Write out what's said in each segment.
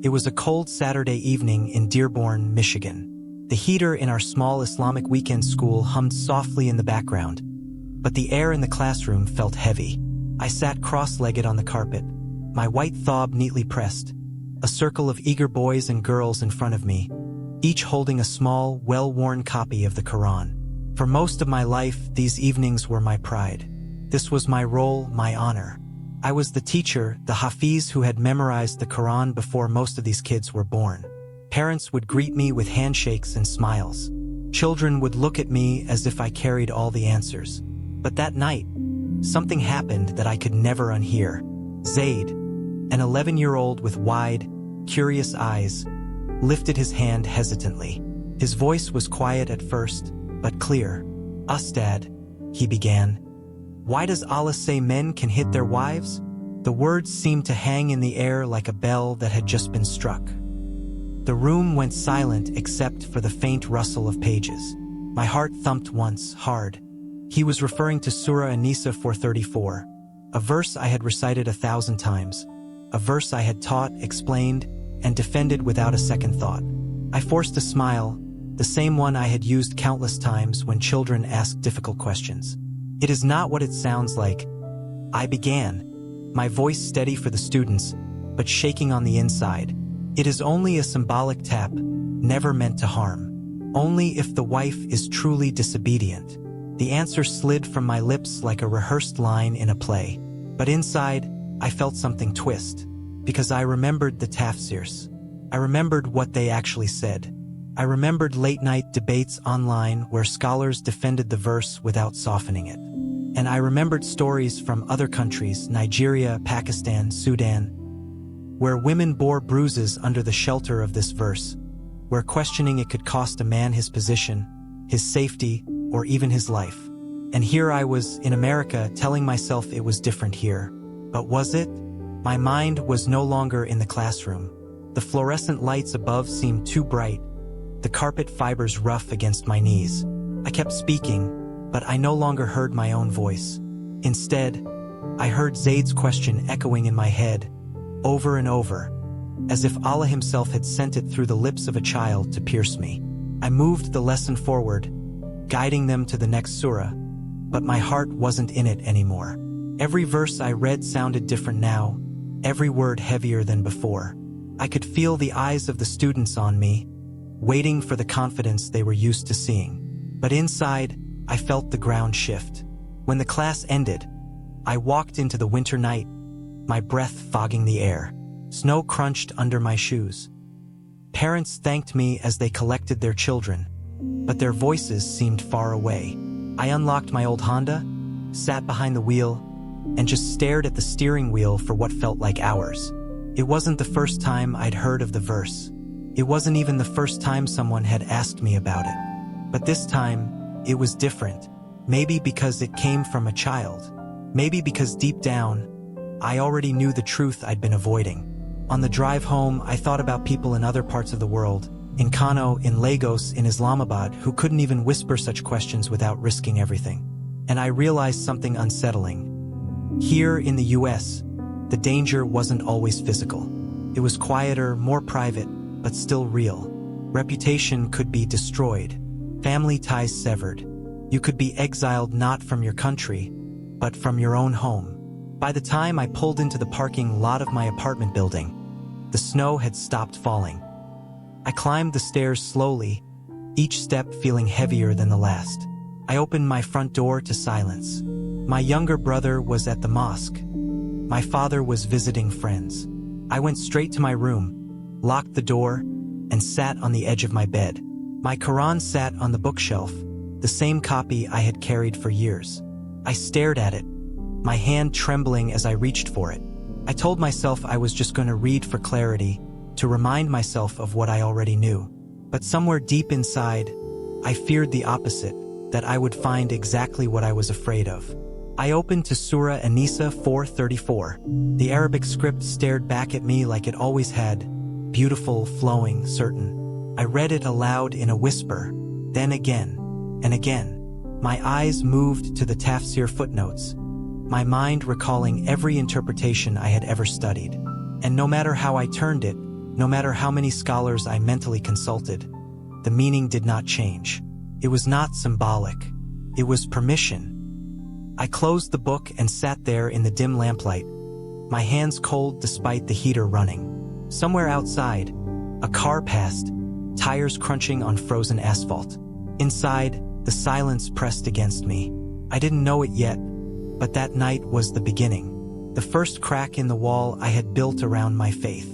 It was a cold Saturday evening in Dearborn, Michigan. The heater in our small Islamic weekend school hummed softly in the background, but the air in the classroom felt heavy. I sat cross-legged on the carpet, my white thobe neatly pressed, a circle of eager boys and girls in front of me, each holding a small, well-worn copy of the Qur'an. For most of my life, these evenings were my pride. This was my role, my honor. I was the teacher, the hafiz who had memorized the Qur'an before most of these kids were born. Parents would greet me with handshakes and smiles. Children would look at me as if I carried all the answers. But that night, something happened that I could never unhear. Zaid, an 11-year-old with wide, curious eyes, lifted his hand hesitantly. His voice was quiet at first, but clear. "Ustad," he began. "Why does Allah say men can hit their wives?" The words seemed to hang in the air like a bell that had just been struck. The room went silent except for the faint rustle of pages. My heart thumped once, hard. He was referring to Surah An-Nisa 434, a verse I had recited 1,000 times, a verse I had taught, explained, and defended without a second thought. I forced a smile, the same one I had used countless times when children asked difficult questions. "It is not what it sounds like," I began, my voice steady for the students, but shaking on the inside. "It is only a symbolic tap, never meant to harm. Only if the wife is truly disobedient." The answer slid from my lips like a rehearsed line in a play. But inside, I felt something twist, because I remembered the tafsirs. I remembered what they actually said. I remembered late-night debates online where scholars defended the verse without softening it. And I remembered stories from other countries, Nigeria, Pakistan, Sudan, where women bore bruises under the shelter of this verse, where questioning it could cost a man his position, his safety, or even his life. And here I was, in America, telling myself it was different here. But was it? My mind was no longer in the classroom. The fluorescent lights above seemed too bright, the carpet fibers rough against my knees. I kept speaking, but I no longer heard my own voice. Instead, I heard Zaid's question echoing in my head, over and over, as if Allah himself had sent it through the lips of a child to pierce me. I moved the lesson forward, guiding them to the next surah, but my heart wasn't in it anymore. Every verse I read sounded different now, every word heavier than before. I could feel the eyes of the students on me, waiting for the confidence they were used to seeing. But inside, I felt the ground shift. When the class ended, I walked into the winter night, my breath fogging the air. Snow crunched under my shoes. Parents thanked me as they collected their children, but their voices seemed far away. I unlocked my old Honda, sat behind the wheel, and just stared at the steering wheel for what felt like hours. It wasn't the first time I'd heard of the verse. It wasn't even the first time someone had asked me about it. But this time, it was different. Maybe because it came from a child. Maybe because deep down, I already knew the truth I'd been avoiding. On the drive home, I thought about people in other parts of the world, in Kano, in Lagos, in Islamabad, who couldn't even whisper such questions without risking everything. And I realized something unsettling. Here in the US, the danger wasn't always physical. It was quieter, more private, but still real. Reputation could be destroyed, family ties severed. You could be exiled not from your country, but from your own home. By the time I pulled into the parking lot of my apartment building, the snow had stopped falling. I climbed the stairs slowly, each step feeling heavier than the last. I opened my front door to silence. My younger brother was at the mosque. My father was visiting friends. I went straight to my room, locked the door, and sat on the edge of my bed. My Quran sat on the bookshelf, the same copy I had carried for years. I stared at it, my hand trembling as I reached for it. I told myself I was just going to read for clarity, to remind myself of what I already knew. But somewhere deep inside, I feared the opposite, that I would find exactly what I was afraid of. I opened to Surah An-Nisa 434. The Arabic script stared back at me like it always had, beautiful, flowing, certain. I read it aloud in a whisper, then again, and again. My eyes moved to the tafsir footnotes, my mind recalling every interpretation I had ever studied. And no matter how I turned it, No matter how many scholars I mentally consulted, the meaning did not change. It was not symbolic. It was permission. I closed the book and sat there in the dim lamplight, my hands cold despite the heater running. Somewhere outside, a car passed, tires crunching on frozen asphalt. Inside, the silence pressed against me. I didn't know it yet, but that night was the beginning. The first crack in the wall I had built around my faith.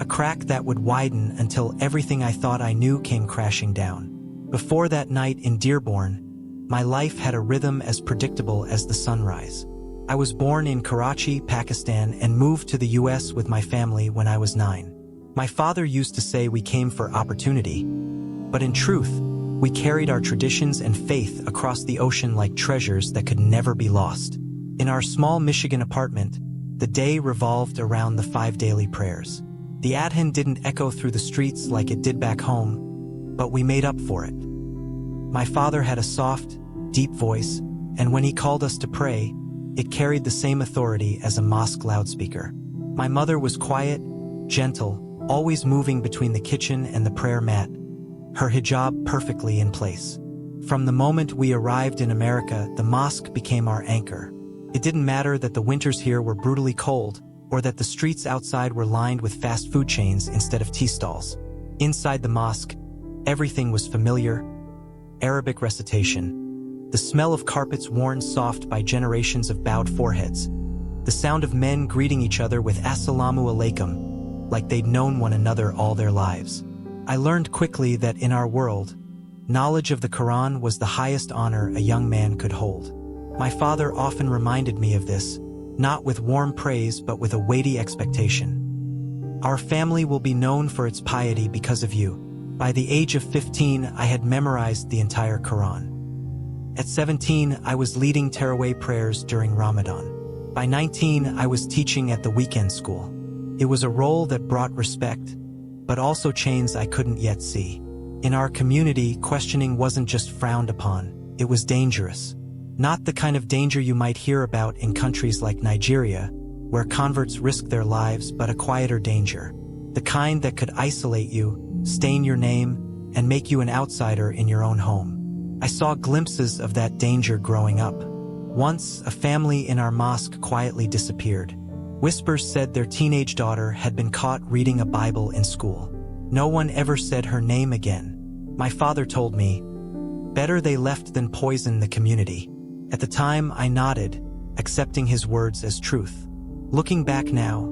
A crack that would widen until everything I thought I knew came crashing down. Before that night in Dearborn, my life had a rhythm as predictable as the sunrise. I was born in Karachi, Pakistan, and moved to the US with my family when I was 9. My father used to say we came for opportunity, but in truth, we carried our traditions and faith across the ocean like treasures that could never be lost. In our small Michigan apartment, the day revolved around the 5 daily prayers. The adhan didn't echo through the streets like it did back home, but we made up for it. My father had a soft, deep voice, and when he called us to pray, it carried the same authority as a mosque loudspeaker. My mother was quiet, gentle, always moving between the kitchen and the prayer mat, her hijab perfectly in place. From the moment we arrived in America, the mosque became our anchor. It didn't matter that the winters here were brutally cold, or that the streets outside were lined with fast food chains instead of tea stalls. Inside the mosque, everything was familiar. Arabic recitation, the smell of carpets worn soft by generations of bowed foreheads, the sound of men greeting each other with Assalamu alaikum, like they'd known one another all their lives. I learned quickly that in our world, knowledge of the Qur'an was the highest honor a young man could hold. My father often reminded me of this, not with warm praise but with a weighty expectation. Our family will be known for its piety because of you. By the age of 15, I had memorized the entire Qur'an. At 17, I was leading Tarawih prayers during Ramadan. By 19, I was teaching at the weekend school. It was a role that brought respect, but also chains I couldn't yet see. In our community, questioning wasn't just frowned upon, it was dangerous. Not the kind of danger you might hear about in countries like Nigeria, where converts risk their lives, but a quieter danger. The kind that could isolate you, stain your name, and make you an outsider in your own home. I saw glimpses of that danger growing up. Once, a family in our mosque quietly disappeared. Whispers said their teenage daughter had been caught reading a Bible in school. No one ever said her name again. My father told me, better they left than poison the community. At the time, I nodded, accepting his words as truth. Looking back now,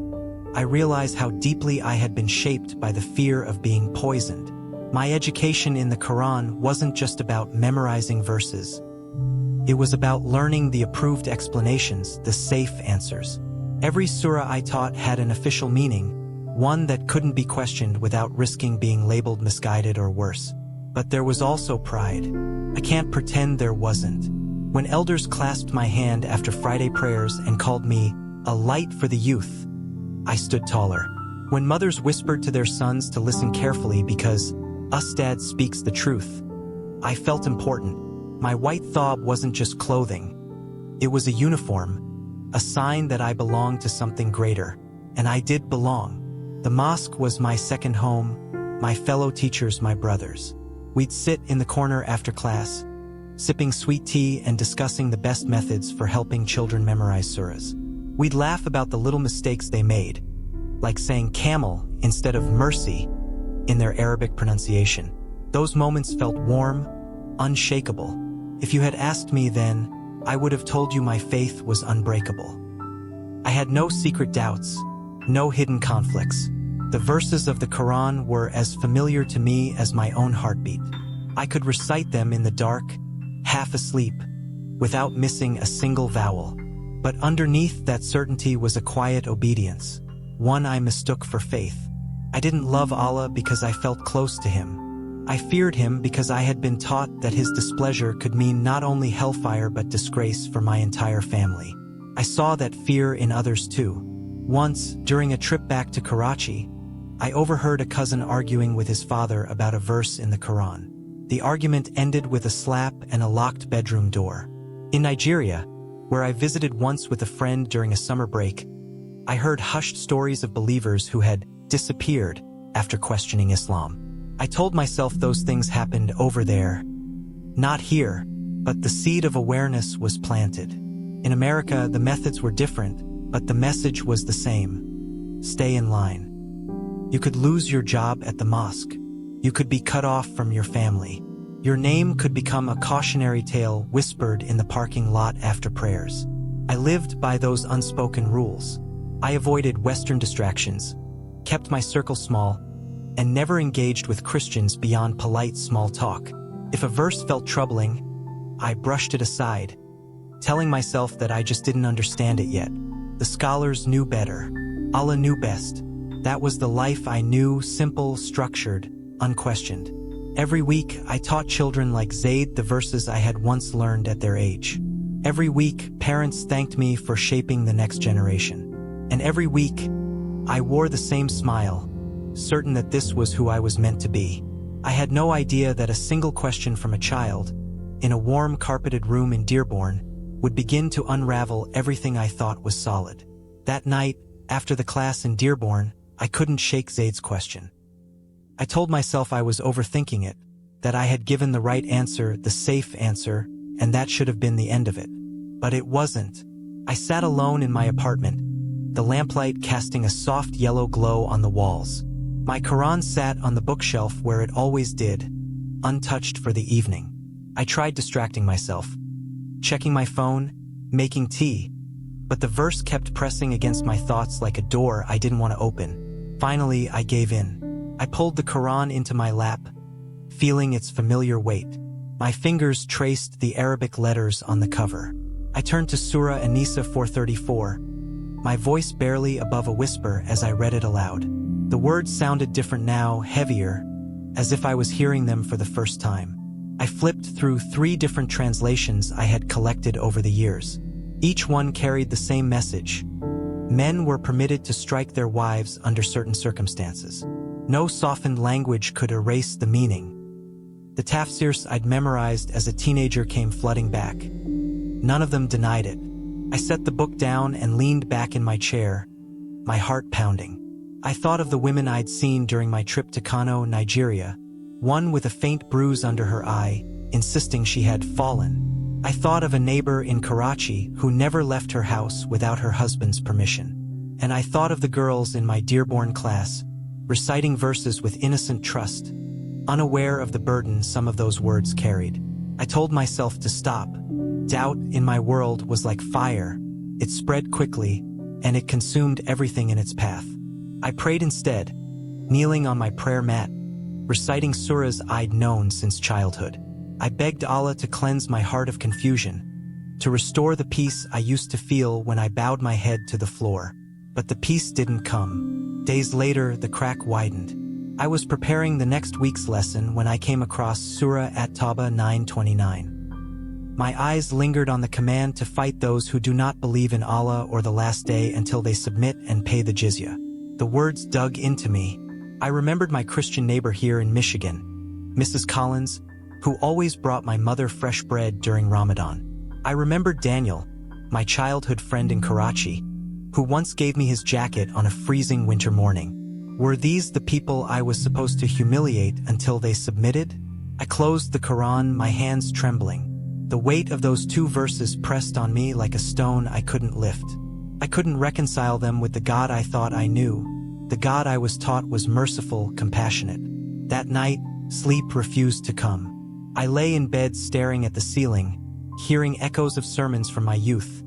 I realize how deeply I had been shaped by the fear of being poisoned. My education in the Quran wasn't just about memorizing verses. It was about learning the approved explanations, the safe answers. Every surah I taught had an official meaning, one that couldn't be questioned without risking being labeled misguided or worse. But there was also pride. I can't pretend there wasn't. When elders clasped my hand after Friday prayers and called me a light for the youth, I stood taller. When mothers whispered to their sons to listen carefully because Ustad speaks the truth, I felt important. My white thob wasn't just clothing. It was a uniform, a sign that I belonged to something greater. And I did belong. The mosque was my second home, my fellow teachers my brothers. We'd sit in the corner after class, sipping sweet tea and discussing the best methods for helping children memorize surahs. We'd laugh about the little mistakes they made, like saying camel instead of mercy in their Arabic pronunciation. Those moments felt warm, unshakable. If you had asked me then, I would have told you my faith was unbreakable. I had no secret doubts, no hidden conflicts. The verses of the Quran were as familiar to me as my own heartbeat. I could recite them in the dark, half asleep, without missing a single vowel. But underneath that certainty was a quiet obedience, one I mistook for faith. I didn't love Allah because I felt close to Him. I feared Him because I had been taught that His displeasure could mean not only hellfire but disgrace for my entire family. I saw that fear in others too. Once, during a trip back to Karachi, I overheard a cousin arguing with his father about a verse in the Quran. The argument ended with a slap and a locked bedroom door. In Nigeria, where I visited once with a friend during a summer break, I heard hushed stories of believers who had disappeared after questioning Islam. I told myself those things happened over there, not here, but the seed of awareness was planted. In America, the methods were different, but the message was the same. Stay in line. You could lose your job at the mosque. You could be cut off from your family. Your name could become a cautionary tale whispered in the parking lot after prayers. I lived by those unspoken rules. I avoided Western distractions, kept my circle small, and never engaged with Christians beyond polite small talk. If a verse felt troubling, I brushed it aside, telling myself that I just didn't understand it yet. The scholars knew better. Allah knew best. That was the life I knew, simple, structured, unquestioned. Every week, I taught children like Zayd the verses I had once learned at their age. Every week, parents thanked me for shaping the next generation. And every week, I wore the same smile, certain that this was who I was meant to be. I had no idea that a single question from a child, in a warm carpeted room in Dearborn, would begin to unravel everything I thought was solid. That night, after the class in Dearborn, I couldn't shake Zayd's question. I told myself I was overthinking it, that I had given the right answer, the safe answer, and that should have been the end of it. But it wasn't. I sat alone in my apartment, the lamplight casting a soft yellow glow on the walls. My Qur'an sat on the bookshelf where it always did, untouched for the evening. I tried distracting myself, checking my phone, making tea, but the verse kept pressing against my thoughts like a door I didn't want to open. Finally, I gave in. I pulled the Qur'an into my lap, feeling its familiar weight. My fingers traced the Arabic letters on the cover. I turned to Surah An-Nisa 434, my voice barely above a whisper as I read it aloud. The words sounded different now, heavier, as if I was hearing them for the first time. I flipped through 3 different translations I had collected over the years. Each one carried the same message. Men were permitted to strike their wives under certain circumstances. No softened language could erase the meaning. The tafsirs I'd memorized as a teenager came flooding back. None of them denied it. I set the book down and leaned back in my chair, my heart pounding. I thought of the women I'd seen during my trip to Kano, Nigeria, one with a faint bruise under her eye, insisting she had fallen. I thought of a neighbor in Karachi who never left her house without her husband's permission. And I thought of the girls in my Dearborn class, reciting verses with innocent trust, unaware of the burden some of those words carried. I told myself to stop. Doubt in my world was like fire. It spread quickly, and it consumed everything in its path. I prayed instead, kneeling on my prayer mat, reciting surahs I'd known since childhood. I begged Allah to cleanse my heart of confusion, to restore the peace I used to feel when I bowed my head to the floor. But the peace didn't come. Days later, the crack widened. I was preparing the next week's lesson when I came across Surah At-Tawbah 9:29. My eyes lingered on the command to fight those who do not believe in Allah or the last day until they submit and pay the jizya. The words dug into me. I remembered my Christian neighbor here in Michigan, Mrs. Collins, who always brought my mother fresh bread during Ramadan. I remembered Daniel, my childhood friend in Karachi, who once gave me his jacket on a freezing winter morning. Were these the people I was supposed to humiliate until they submitted? I closed the Qur'an, my hands trembling. The weight of those 2 verses pressed on me like a stone I couldn't lift. I couldn't reconcile them with the God I thought I knew, the God I was taught was merciful, compassionate. That night, sleep refused to come. I lay in bed staring at the ceiling, hearing echoes of sermons from my youth,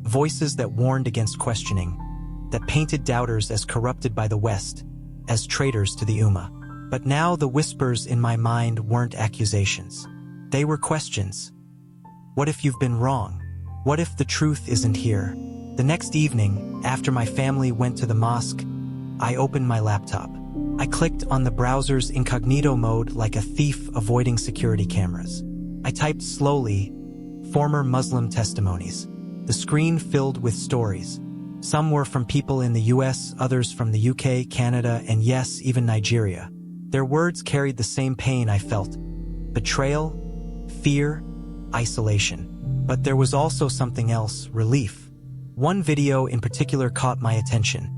voices that warned against questioning, that painted doubters as corrupted by the West, as traitors to the Ummah. But now the whispers in my mind weren't accusations. They were questions. What if you've been wrong? What if the truth isn't here? The next evening, after my family went to the mosque, I opened my laptop. I clicked on the browser's incognito mode like a thief avoiding security cameras. I typed slowly, former Muslim testimonies. The screen filled with stories. Some were from people in the US, others from the UK, Canada, and yes, even Nigeria. Their words carried the same pain I felt. Betrayal, fear, isolation. But there was also something else, relief. One video in particular caught my attention.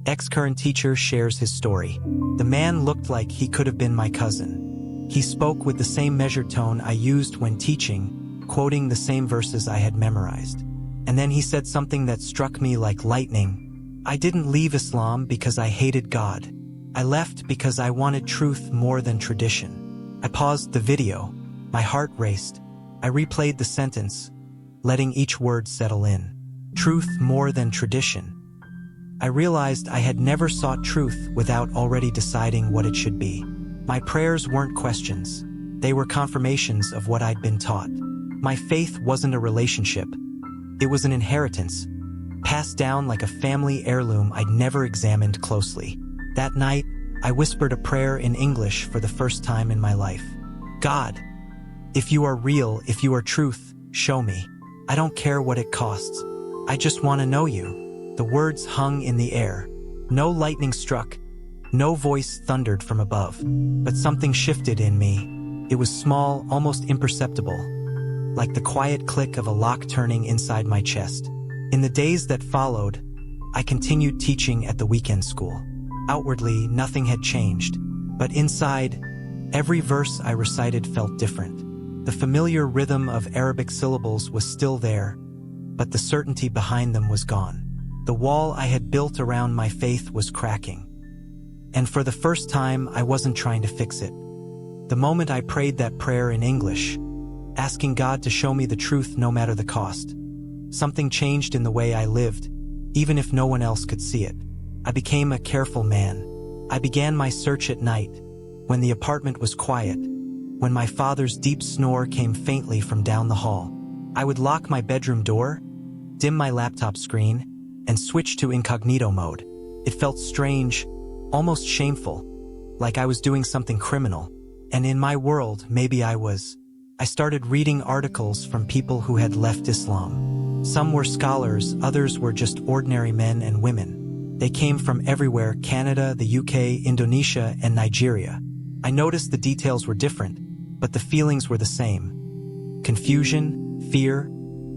Ex-current teacher shares his story. The man looked like he could have been my cousin. He spoke with the same measured tone I used when teaching, quoting the same verses I had memorized. And then he said something that struck me like lightning. I didn't leave Islam because I hated God. I left because I wanted truth more than tradition. I paused the video. My heart raced. I replayed the sentence, letting each word settle in. Truth more than tradition. I realized I had never sought truth without already deciding what it should be. My prayers weren't questions. They were confirmations of what I'd been taught. My faith wasn't a relationship. It was an inheritance, passed down like a family heirloom I'd never examined closely. That night, I whispered a prayer in English for the first time in my life. God, if you are real, if you are truth, show me. I don't care what it costs. I just want to know you. The words hung in the air. No lightning struck. No voice thundered from above. But something shifted in me. It was small, almost imperceptible, like the quiet click of a lock turning inside my chest. In the days that followed, I continued teaching at the weekend school. Outwardly, nothing had changed, but inside, every verse I recited felt different. The familiar rhythm of Arabic syllables was still there, but the certainty behind them was gone. The wall I had built around my faith was cracking. And for the first time, I wasn't trying to fix it. The moment I prayed that prayer in English, asking God to show me the truth no matter the cost, something changed in the way I lived, even if no one else could see it. I became a careful man. I began my search at night, when the apartment was quiet, when my father's deep snore came faintly from down the hall. I would lock my bedroom door, dim my laptop screen, and switch to incognito mode. It felt strange, almost shameful, like I was doing something criminal. And in my world, maybe I was. I started reading articles from people who had left Islam. Some were scholars, others were just ordinary men and women. They came from everywhere: Canada, the UK, Indonesia, and Nigeria. I noticed the details were different, but the feelings were the same. Confusion, fear,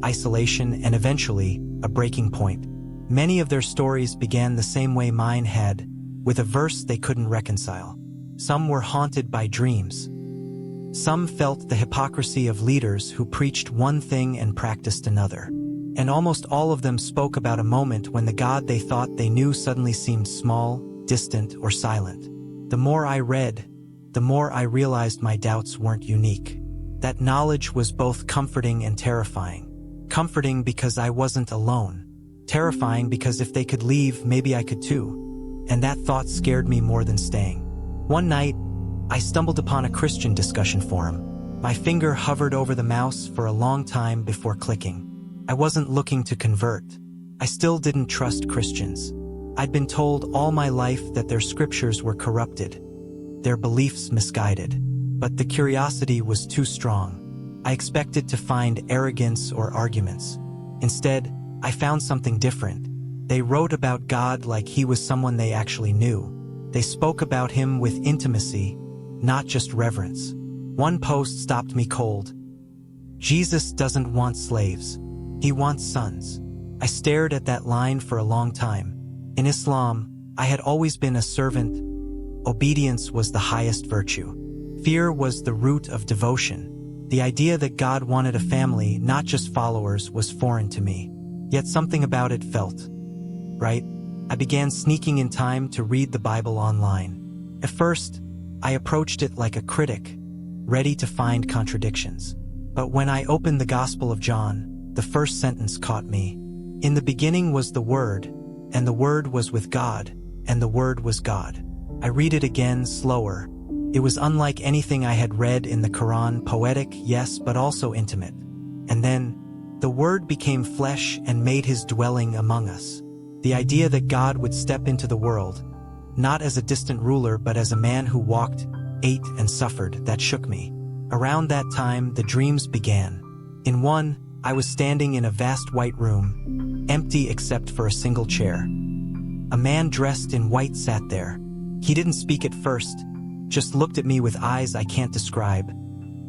isolation, and eventually, a breaking point. Many of their stories began the same way mine had, with a verse they couldn't reconcile. Some were haunted by dreams. Some felt the hypocrisy of leaders who preached one thing and practiced another. And almost all of them spoke about a moment when the God they thought they knew suddenly seemed small, distant, or silent. The more I read, the more I realized my doubts weren't unique. That knowledge was both comforting and terrifying. Comforting because I wasn't alone. Terrifying because if they could leave, maybe I could too. And that thought scared me more than staying. One night, I stumbled upon a Christian discussion forum. My finger hovered over the mouse for a long time before clicking. I wasn't looking to convert. I still didn't trust Christians. I'd been told all my life that their scriptures were corrupted, their beliefs misguided. But the curiosity was too strong. I expected to find arrogance or arguments. Instead, I found something different. They wrote about God like he was someone they actually knew. They spoke about him with intimacy, not just reverence. One post stopped me cold. Jesus doesn't want slaves. He wants sons. I stared at that line for a long time. In Islam, I had always been a servant. Obedience was the highest virtue. Fear was the root of devotion. The idea that God wanted a family, not just followers, was foreign to me. Yet something about it felt right. I began sneaking in time to read the Bible online. At first, I approached it like a critic, ready to find contradictions. But when I opened the Gospel of John, the first sentence caught me. In the beginning was the Word, and the Word was with God, and the Word was God. I read it again, slower. It was unlike anything I had read in the Qur'an, poetic, yes, but also intimate. And then, the Word became flesh and made his dwelling among us. The idea that God would step into the world, not as a distant ruler but as a man who walked, ate, and suffered, that shook me. Around that time, the dreams began. In one, I was standing in a vast white room, empty except for a single chair. A man dressed in white sat there. He didn't speak at first, just looked at me with eyes I can't describe,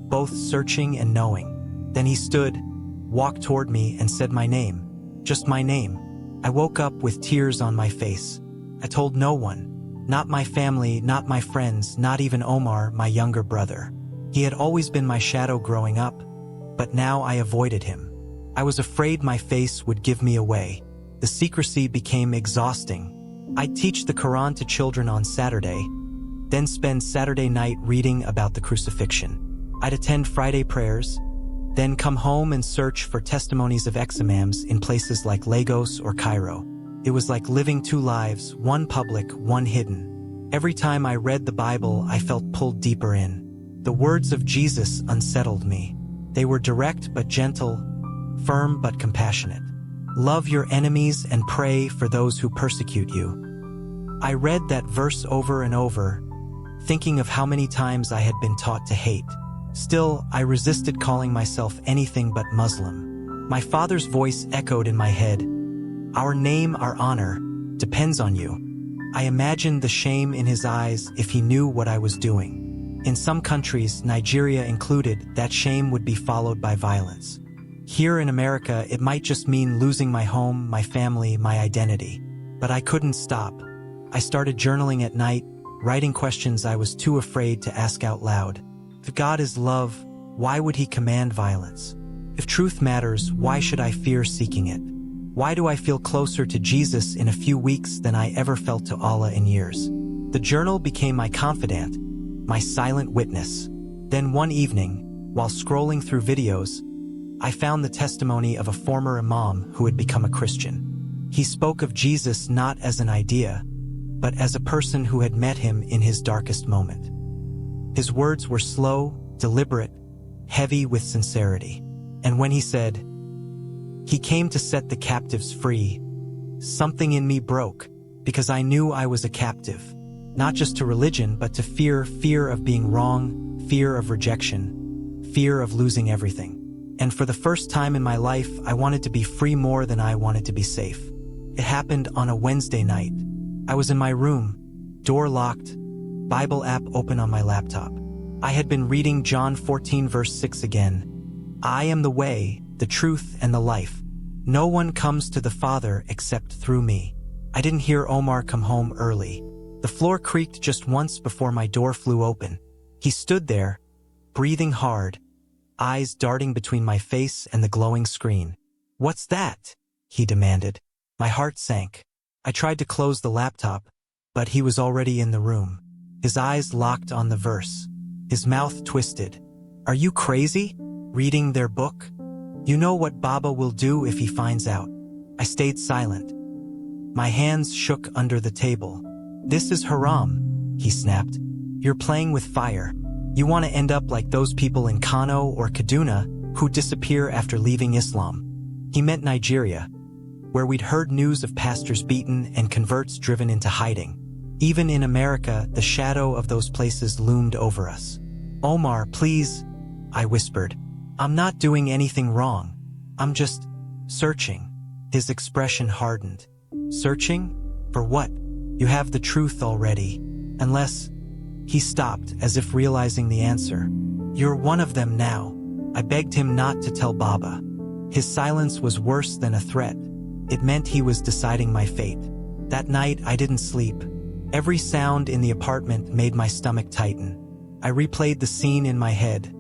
both searching and knowing. Then he stood, walked toward me, and said my name. Just my name. I woke up with tears on my face. I told no one. Not my family, not my friends, not even Omar, my younger brother. He had always been my shadow growing up, but now I avoided him. I was afraid my face would give me away. The secrecy became exhausting. I'd teach the Qur'an to children on Saturday, then spend Saturday night reading about the crucifixion. I'd attend Friday prayers, then come home and search for testimonies of ex-imams in places like Lagos or Cairo. It was like living two lives, one public, one hidden. Every time I read the Bible, I felt pulled deeper in. The words of Jesus unsettled me. They were direct but gentle, firm but compassionate. Love your enemies and pray for those who persecute you. I read that verse over and over, thinking of how many times I had been taught to hate. Still, I resisted calling myself anything but Muslim. My father's voice echoed in my head. Our name, our honor, depends on you. I imagined the shame in his eyes if he knew what I was doing. In some countries, Nigeria included, that shame would be followed by violence. Here in America, it might just mean losing my home, my family, my identity. But I couldn't stop. I started journaling at night, writing questions I was too afraid to ask out loud. If God is love, why would he command violence? If truth matters, why should I fear seeking it? Why do I feel closer to Jesus in a few weeks than I ever felt to Allah in years? The journal became my confidant, my silent witness. Then one evening, while scrolling through videos, I found the testimony of a former imam who had become a Christian. He spoke of Jesus not as an idea, but as a person who had met him in his darkest moment. His words were slow, deliberate, heavy with sincerity. And when he said, "He came to set the captives free," something in me broke, because I knew I was a captive, not just to religion, but to fear of being wrong, fear of rejection, fear of losing everything. And for the first time in my life, I wanted to be free more than I wanted to be safe. It happened on a Wednesday night. I was in my room, door locked, Bible app open on my laptop. I had been reading John 14 verse 6 again. I am the way, the truth, and the life. No one comes to the Father except through me. I didn't hear Omar come home early. The floor creaked just once before my door flew open. He stood there, breathing hard, eyes darting between my face and the glowing screen. "What's that?" he demanded. My heart sank. I tried to close the laptop, but he was already in the room. His eyes locked on the verse. His mouth twisted. "Are you crazy? Reading their book? You know what Baba will do if he finds out." I stayed silent. My hands shook under the table. "This is haram," he snapped. "You're playing with fire. You want to end up like those people in Kano or Kaduna who disappear after leaving Islam." He meant Nigeria, where we'd heard news of pastors beaten and converts driven into hiding. Even in America, the shadow of those places loomed over us. "Omar, please," I whispered. "I'm not doing anything wrong. I'm just searching." His expression hardened. "Searching? For what? You have the truth already. Unless..." He stopped, as if realizing the answer. "You're one of them now." I begged him not to tell Baba. His silence was worse than a threat. It meant he was deciding my fate. That night, I didn't sleep. Every sound in the apartment made my stomach tighten. I replayed the scene in my head,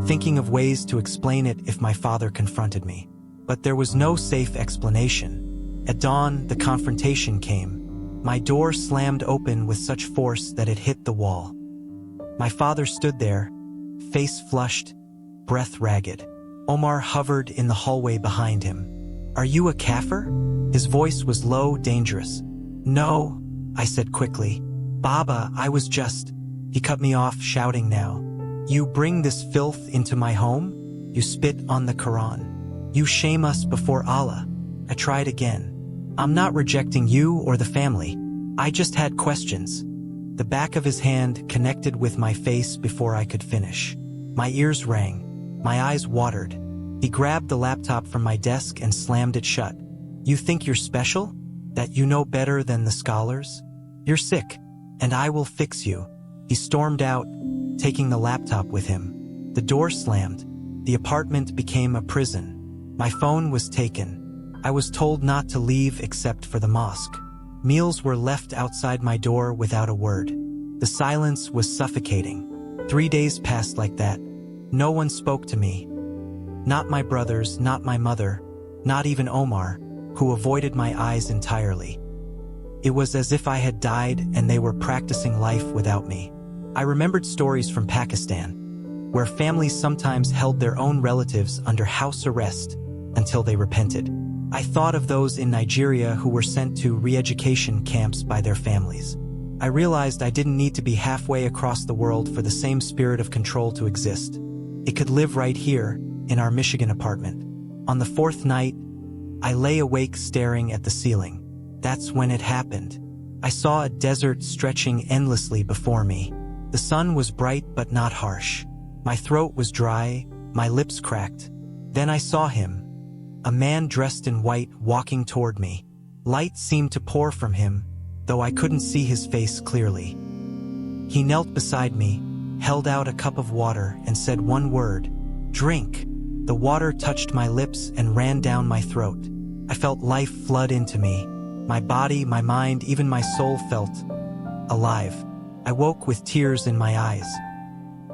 thinking of ways to explain it if my father confronted me. But there was no safe explanation. At dawn, the confrontation came. My door slammed open with such force that it hit the wall. My father stood there, face flushed, breath ragged. Omar hovered in the hallway behind him. "Are you a kafir?" His voice was low, dangerous. "No," I said quickly. "Baba, I was just..." He cut me off, shouting now. "You bring this filth into my home? You spit on the Qur'an. You shame us before Allah." I tried again. "I'm not rejecting you or the family. I just had questions." The back of his hand connected with my face before I could finish. My ears rang. My eyes watered. He grabbed the laptop from my desk and slammed it shut. "You think you're special? That you know better than the scholars? You're sick, and I will fix you." He stormed out, taking the laptop with him. The door slammed. The apartment became a prison. My phone was taken. I was told not to leave except for the mosque. Meals were left outside my door without a word. The silence was suffocating. 3 days passed like that. No one spoke to me. Not my brothers, not my mother, not even Omar, who avoided my eyes entirely. It was as if I had died and they were practicing life without me. I remembered stories from Pakistan, where families sometimes held their own relatives under house arrest until they repented. I thought of those in Nigeria who were sent to re-education camps by their families. I realized I didn't need to be halfway across the world for the same spirit of control to exist. It could live right here, in our Michigan apartment. On the 4th night, I lay awake staring at the ceiling. That's when it happened. I saw a desert stretching endlessly before me. The sun was bright but not harsh. My throat was dry, my lips cracked. Then I saw him. A man dressed in white walking toward me. Light seemed to pour from him, though I couldn't see his face clearly. He knelt beside me, held out a cup of water, and said one word, "Drink." The water touched my lips and ran down my throat. I felt life flood into me. My body, my mind, even my soul felt alive. I woke with tears in my eyes.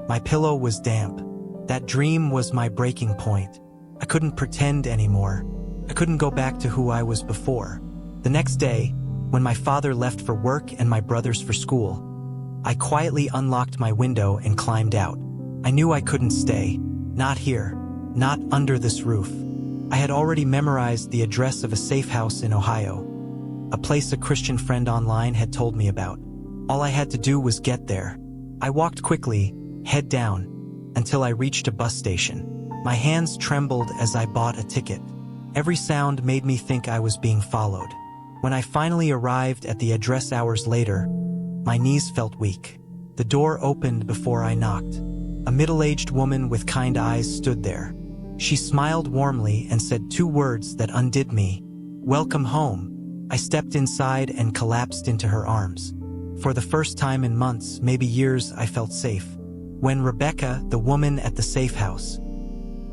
My pillow was damp. That dream was my breaking point. I couldn't pretend anymore. I couldn't go back to who I was before. The next day, when my father left for work and my brothers for school, I quietly unlocked my window and climbed out. I knew I couldn't stay. Not here. Not under this roof. I had already memorized the address of a safe house in Ohio, a place a Christian friend online had told me about. All I had to do was get there. I walked quickly, head down, until I reached a bus station. My hands trembled as I bought a ticket. Every sound made me think I was being followed. When I finally arrived at the address hours later, my knees felt weak. The door opened before I knocked. A middle-aged woman with kind eyes stood there. She smiled warmly and said 2 words that undid me. "Welcome home." I stepped inside and collapsed into her arms. For the first time in months, maybe years, I felt safe. When Rebecca, the woman at the safe house,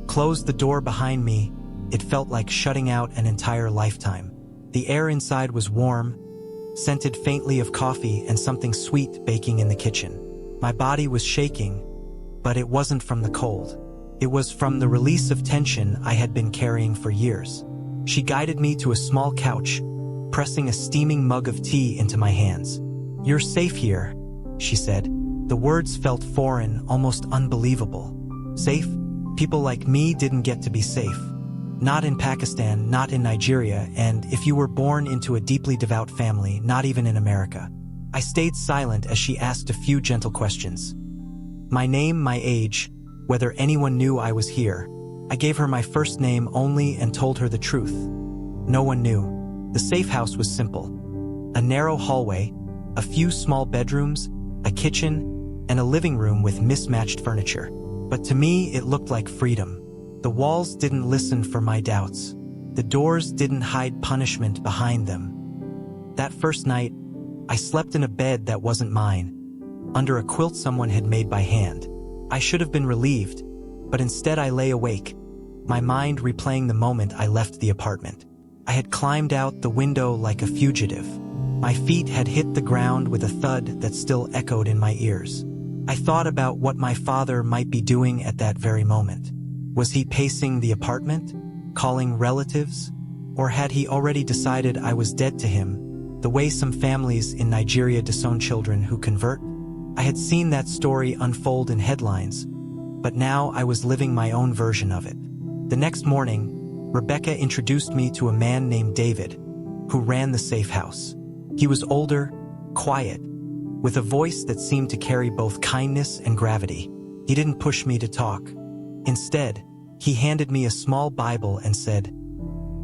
closed the door behind me, it felt like shutting out an entire lifetime. The air inside was warm, scented faintly of coffee and something sweet baking in the kitchen. My body was shaking, but it wasn't from the cold. It was from the release of tension I had been carrying for years. She guided me to a small couch, pressing a steaming mug of tea into my hands. "You're safe here," she said. The words felt foreign, almost unbelievable. Safe? People like me didn't get to be safe. Not in Pakistan, not in Nigeria, and if you were born into a deeply devout family, not even in America. I stayed silent as she asked a few gentle questions. My name, my age, whether anyone knew I was here. I gave her my first name only and told her the truth. No one knew. The safe house was simple. A narrow hallway, a few small bedrooms, a kitchen, and a living room with mismatched furniture. But to me, it looked like freedom. The walls didn't listen for my doubts. The doors didn't hide punishment behind them. That first night, I slept in a bed that wasn't mine, under a quilt someone had made by hand. I should have been relieved, but instead I lay awake, my mind replaying the moment I left the apartment. I had climbed out the window like a fugitive. My feet had hit the ground with a thud that still echoed in my ears. I thought about what my father might be doing at that very moment. Was he pacing the apartment, calling relatives, or had he already decided I was dead to him, the way some families in Nigeria disown children who convert? I had seen that story unfold in headlines, but now I was living my own version of it. The next morning, Rebecca introduced me to a man named David, who ran the safe house. He was older, quiet, with a voice that seemed to carry both kindness and gravity. He didn't push me to talk. Instead, he handed me a small Bible and said,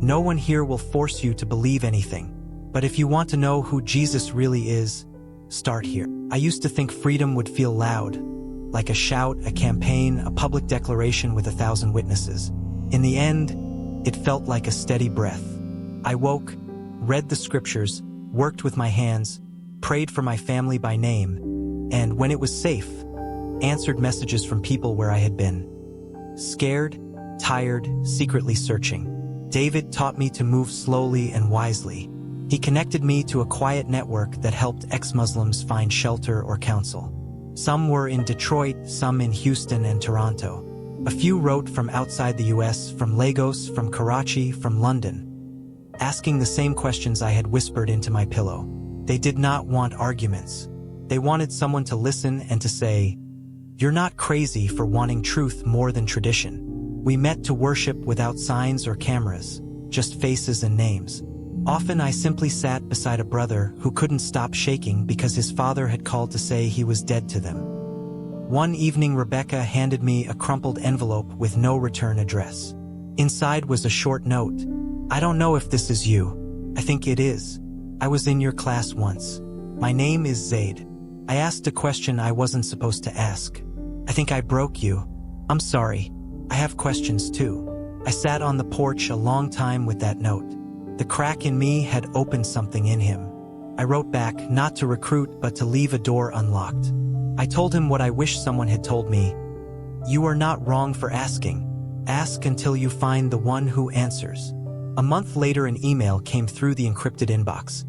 "No one here will force you to believe anything, but if you want to know who Jesus really is, start here." I used to think freedom would feel loud, like a shout, a campaign, a public declaration with 1,000 witnesses. In the end, it felt like a steady breath. I woke, read the scriptures, worked with my hands, prayed for my family by name, and when it was safe, answered messages from people where I had been. Scared, tired, secretly searching. David taught me to move slowly and wisely. He connected me to a quiet network that helped ex-Muslims find shelter or counsel. Some were in Detroit, some in Houston and Toronto. A few wrote from outside the US, from Lagos, from Karachi, from London, asking the same questions I had whispered into my pillow. They did not want arguments. They wanted someone to listen and to say, "You're not crazy for wanting truth more than tradition." We met to worship without signs or cameras, just faces and names. Often I simply sat beside a brother who couldn't stop shaking because his father had called to say he was dead to them. One evening, Rebecca handed me a crumpled envelope with no return address. Inside was a short note. "I don't know if this is you. I think it is. I was in your class once. My name is Zaid. I asked a question I wasn't supposed to ask. I think I broke you. I'm sorry. I have questions too." I sat on the porch a long time with that note. The crack in me had opened something in him. I wrote back, not to recruit but to leave a door unlocked. I told him what I wish someone had told me. "You are not wrong for asking. Ask until you find the one who answers." A month later, an email came through the encrypted inbox.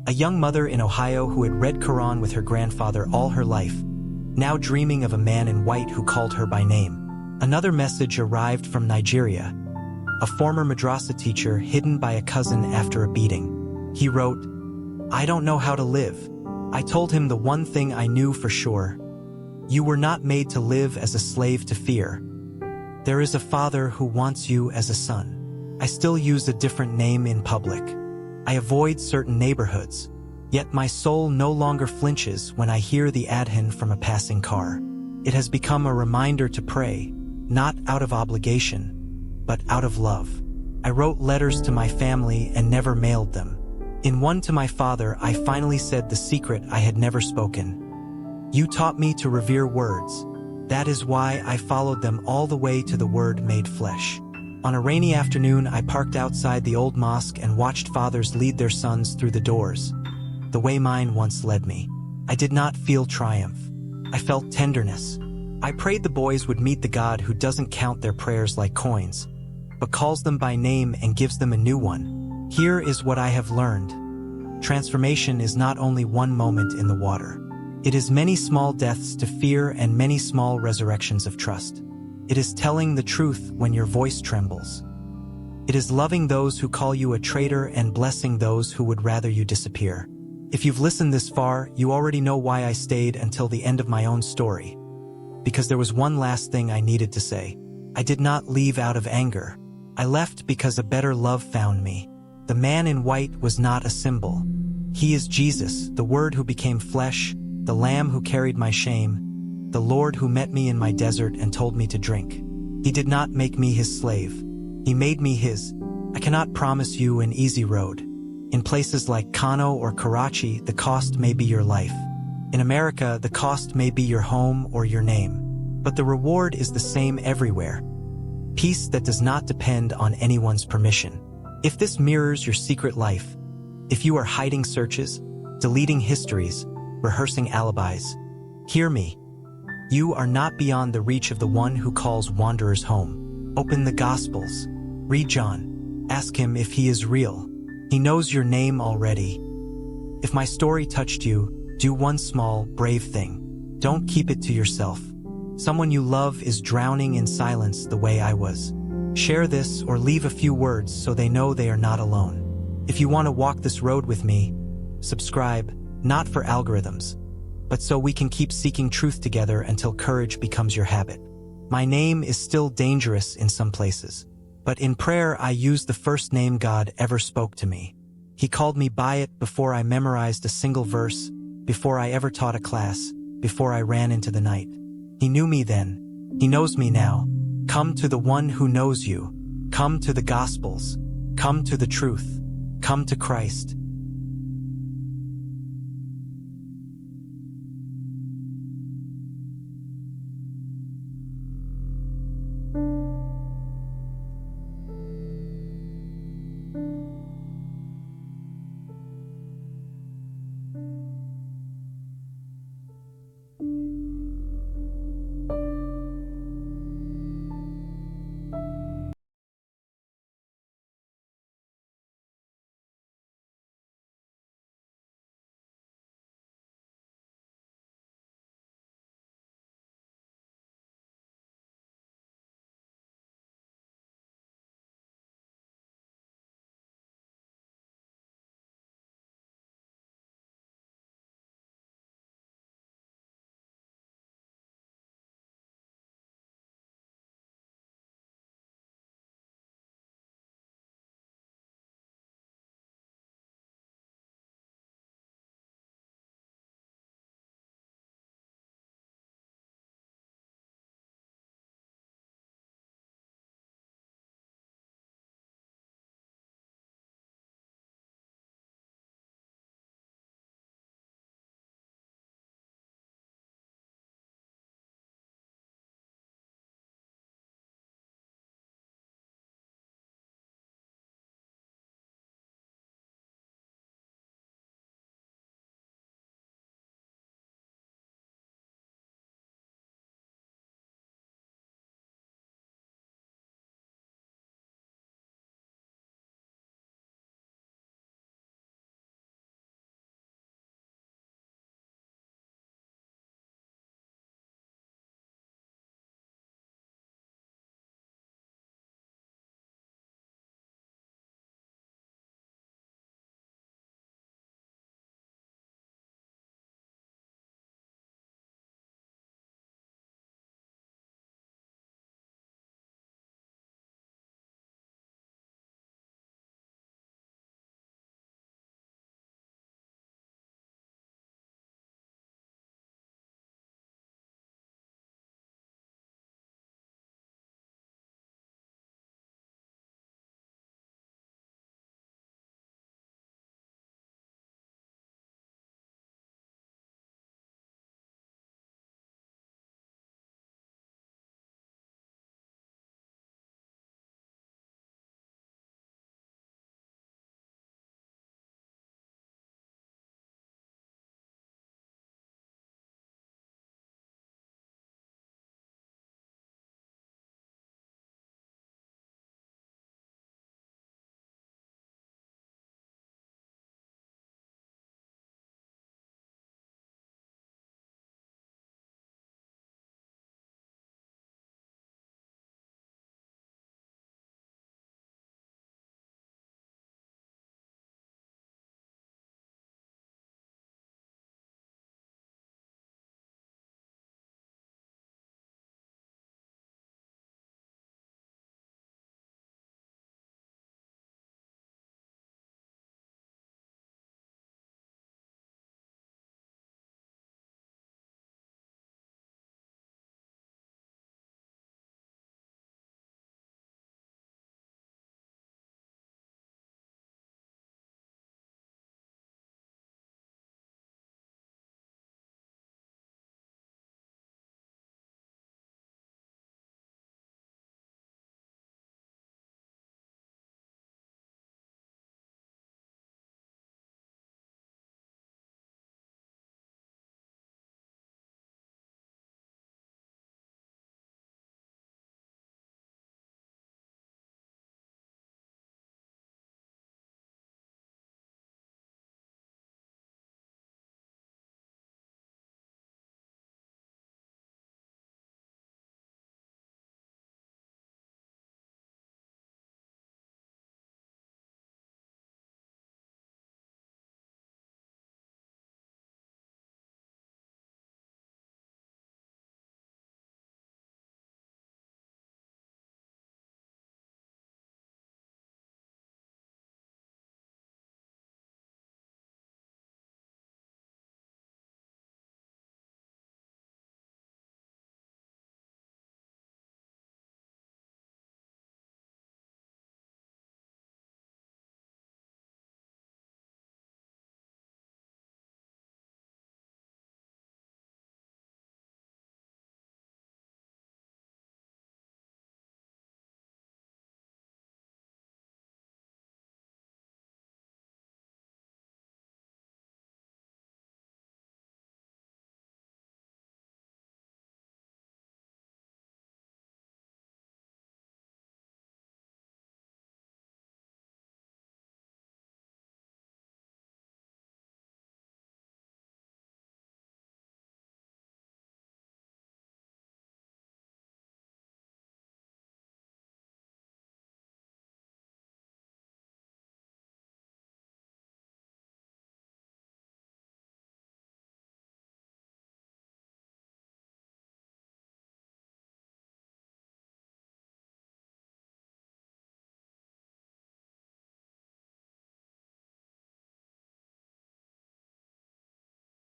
A young mother in Ohio who had read Qur'an with her grandfather all her life, now dreaming of a man in white who called her by name. Another message arrived from Nigeria. A former madrasa teacher hidden by a cousin after a beating. He wrote, "I don't know how to live." I told him the one thing I knew for sure. You were not made to live as a slave to fear. There is a father who wants you as a son. I still use a different name in public. I avoid certain neighborhoods, yet my soul no longer flinches when I hear the adhan from a passing car. It has become a reminder to pray, not out of obligation, but out of love. I wrote letters to my family and never mailed them. In one to my father, I finally said the secret I had never spoken. "You taught me to revere words. That is why I followed them all the way to the Word made flesh." On a rainy afternoon, I parked outside the old mosque and watched fathers lead their sons through the doors, the way mine once led me. I did not feel triumph. I felt tenderness. I prayed the boys would meet the God who doesn't count their prayers like coins, but calls them by name and gives them a new one. Here is what I have learned. Transformation is not only one moment in the water. It is many small deaths to fear and many small resurrections of trust. It is telling the truth when your voice trembles. It is loving those who call you a traitor and blessing those who would rather you disappear. If you've listened this far, you already know why I stayed until the end of my own story. Because there was one last thing I needed to say. I did not leave out of anger. I left because a better love found me. The man in white was not a symbol. He is Jesus, the Word who became flesh, the Lamb who carried my shame, the Lord who met me in my desert and told me to drink. He did not make me his slave. He made me his. I cannot promise you an easy road. In places like Kano or Karachi, the cost may be your life. In America, the cost may be your home or your name. But the reward is the same everywhere. Peace that does not depend on anyone's permission. If this mirrors your secret life, if you are hiding searches, deleting histories, rehearsing alibis, hear me. You are not beyond the reach of the one who calls wanderers home. Open the Gospels. Read John. Ask him if he is real. He knows your name already. If my story touched you, do one small, brave thing. Don't keep it to yourself. Someone you love is drowning in silence the way I was. Share this or leave a few words so they know they are not alone. If you want to walk this road with me, subscribe, not for algorithms, but so we can keep seeking truth together until courage becomes your habit. My name is still dangerous in some places, but in prayer I use the first name God ever spoke to me. He called me by it before I memorized a single verse, before I ever taught a class, before I ran into the night. He knew me then. He knows me now. Come to the one who knows you. Come to the Gospels. Come to the truth. Come to Christ.